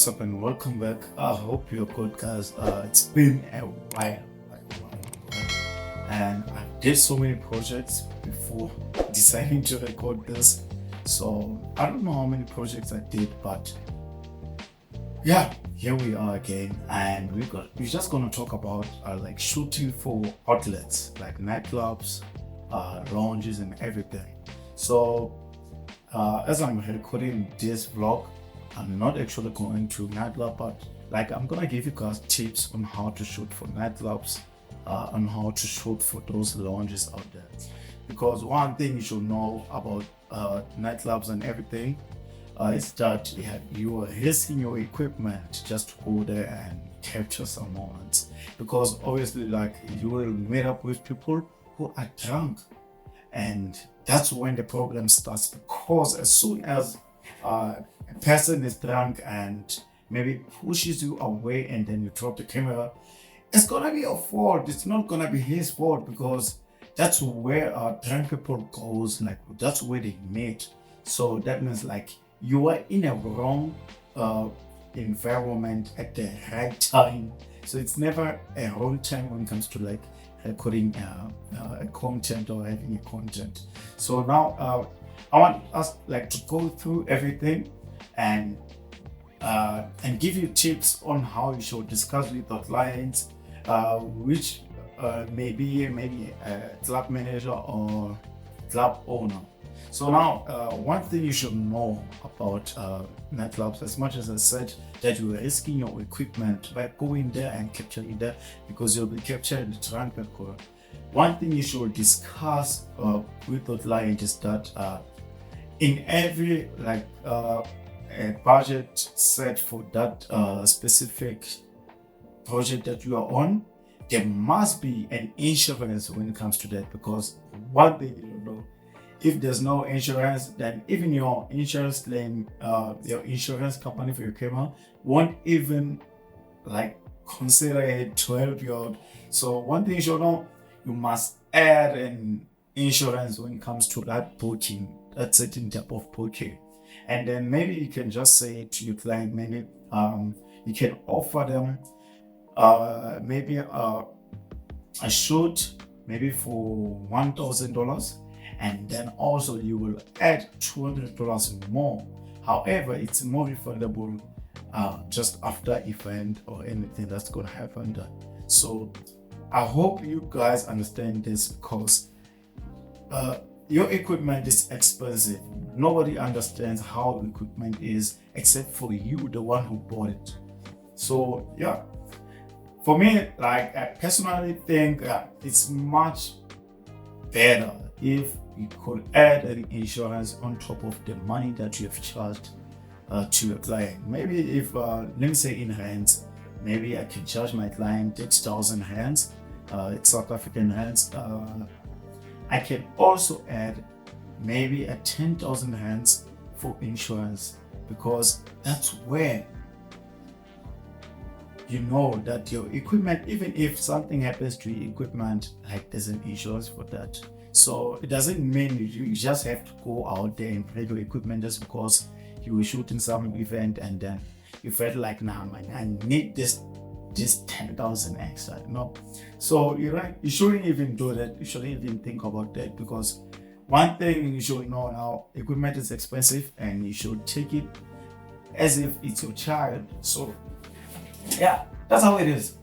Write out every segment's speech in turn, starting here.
what's up, and welcome back. I hope you're good, guys. It's been a while, and I did so many projects before deciding to record this. So I don't know how many projects I did, but yeah, here we are again, and we're just gonna talk about like shooting for outlets like nightclubs, lounges, and everything. So as I'm recording this vlog, I'm not actually going to nightclub, but like I'm gonna give you guys tips on how to shoot for nightclubs, on how to shoot for those lounges out there. Because one thing you should know about nightclubs and everything is that you are risking your equipment just to go there and capture some moments. Because obviously, like, you will meet up with people who are drunk, and that's when the problem starts. Because as soon as a person is drunk and maybe pushes you away and then you drop the camera, it's gonna be your fault. It's not gonna be his fault, because that's where drunk people goes. Like, that's where they meet. So that means like you are in a wrong environment at the right time. So it's never a wrong time when it comes to like recording a content or having a content. So now I want us like to go through everything and give you tips on how you should discuss with your clients, which maybe a club manager or club owner. So now, one thing you should know about nightclubs, as much as I said that you are risking your equipment by going there and capturing there, because you'll be capturing the drunk alcohol. One thing you should discuss with the client is that in every like a budget set for that specific project that you are on, there must be an insurance when it comes to that. Because one thing you don't know, if there's no insurance, then even your insurance claim, your insurance company for your camera won't even like consider it to help you out. So one thing you should know, you must add an insurance when it comes to that booking, that certain type of booking. And then maybe you can just say to your client, maybe you can offer them maybe a shoot maybe for $1,000, and then also you will add $200 more. However, it's more refundable just after event or anything that's gonna happen there. So I hope you guys understand this, because your equipment is expensive. Nobody understands how equipment is except for you, the one who bought it. So yeah, for me, like, I personally think it's much better if you could add an insurance on top of the money that you have charged to your client. Maybe if let me say in rands, maybe I can charge my client 30,000 rands. It's South African rands. I can also add maybe a 10,000 rands for insurance, because that's where you know that your equipment, even if something happens to your equipment, like, there's an insurance for that. So it doesn't mean you just have to go out there and break your equipment just because you were shooting some event and then you felt like, nah man, I need this 10,000 extra. No. So you're right, you shouldn't even do that. You shouldn't even think about that, because one thing you should know now, equipment is expensive and you should take it as if it's your child. So yeah, that's how it is.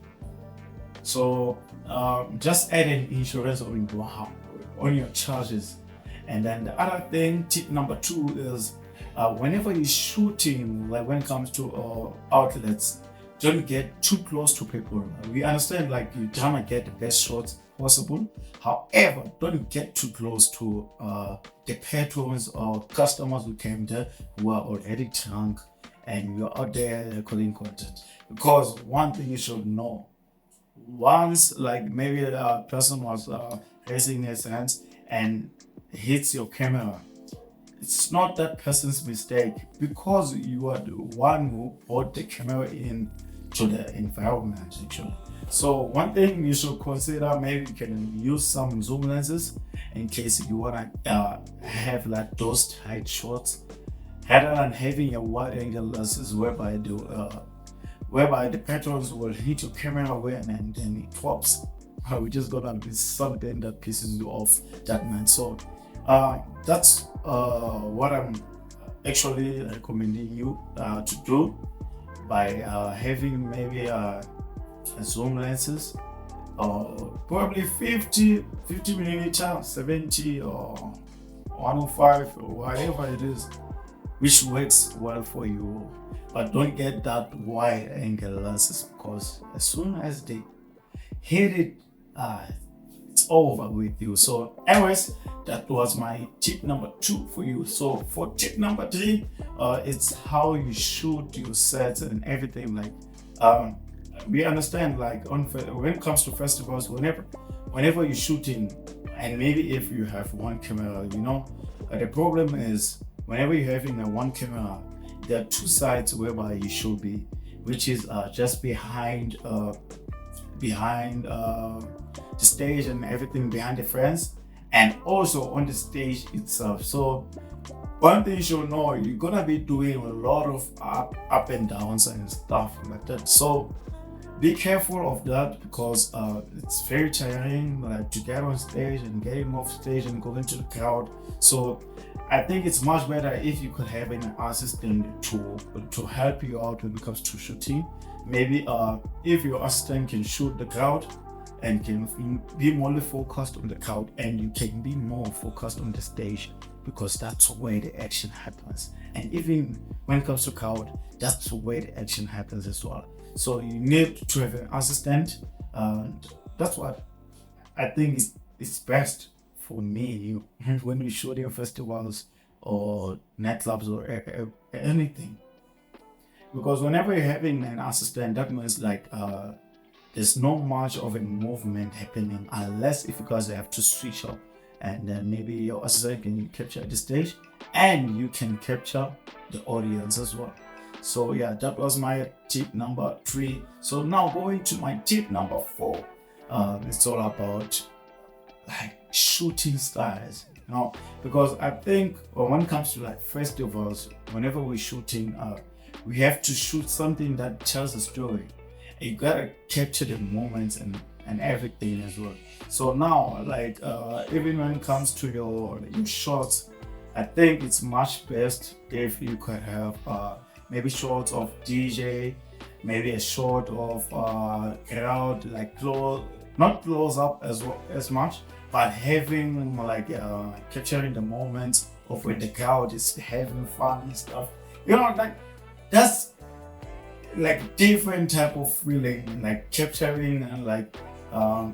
So just add an insurance on your charges. And then the other thing, tip number 2 is whenever you're shooting, like when it comes to outlets, don't get too close to people. We understand, like, you're trying to get the best shots possible. However, don't get too close to the patrons or customers who came there who are already drunk and you're out there recording content. Because one thing you should know, once like maybe a person was raising his hands and hits your camera, it's not that person's mistake, because you are the one who brought the camera in to the environment actually. So one thing you should consider, maybe you can use some zoom lenses in case you wanna have like those tight shots. rather than having a wide angle lenses whereby the patrons will hit your camera away and then it drops. We just gonna be something that pisses you off that man. So that's what I'm actually recommending you to do by having maybe a zoom lenses or probably 50 millimeter, 70 or 105 or whatever it is, which works well for you. But don't get that wide angle lenses, because as soon as they hit it, it's over with you. So anyways, that was my tip number 2 for you. So for tip number 3, it's how you shoot your sets and everything. Like we understand, like when it comes to festivals, whenever you're shooting, and maybe if you have one camera, the problem is whenever you're having a one camera, there are 2 sides whereby you should be, which is just behind the stage and everything, behind the fence, and also on the stage itself. So one thing you should know, you're gonna be doing a lot of up and downs and stuff like that. So be careful of that, because it's very tiring, like to get on stage and getting off stage and going to the crowd. So I think it's much better if you could have an assistant to help you out when it comes to shooting. Maybe if your assistant can shoot the crowd and can be more focused on the crowd, and you can be more focused on the stage, because that's where the action happens. And even when it comes to crowd, that's where the action happens as well. So you need to have an assistant, and that's what I think is best for me when we shoot in festivals or nightclubs or anything. Because whenever you're having an assistant, that means like there's not much of a movement happening, unless if you guys have to switch up, and then maybe your assistant can capture the stage and you can capture the audience as well. So yeah, that was my tip number 3. So now going to my tip number 4. It's all about like shooting styles, because I think when it comes to like festivals, whenever we're shooting, we have to shoot something that tells a story. You gotta capture the moments and everything as well. So now, like even when it comes to your shots, I think it's much best if you could have maybe shots of DJ, maybe a shot of crowd, like not close up as much, but having like capturing the moments of when the crowd is having fun and stuff. Like that's like different type of feeling, like capturing and like a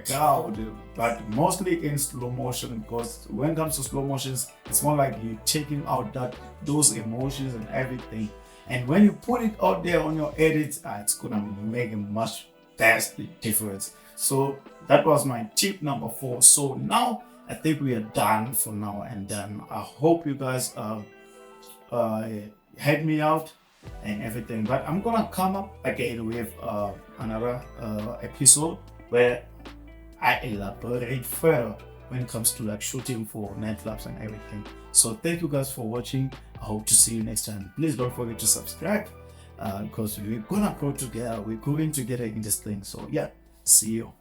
crowd, but mostly in slow motion, because when it comes to slow motions, it's more like you taking out those emotions and everything. And when you put it out there on your edits, it's gonna make a much drastic difference. So that was my tip number 4. So now I think we are done for now, and then I hope you guys help me out and everything. But I'm gonna come up again with another episode where I elaborate further when it comes to like shooting for nightclubs and everything. So thank you guys for watching. I hope to see you next time. Please don't forget to subscribe, because we're gonna go together. We're going together in this thing. So yeah, see you.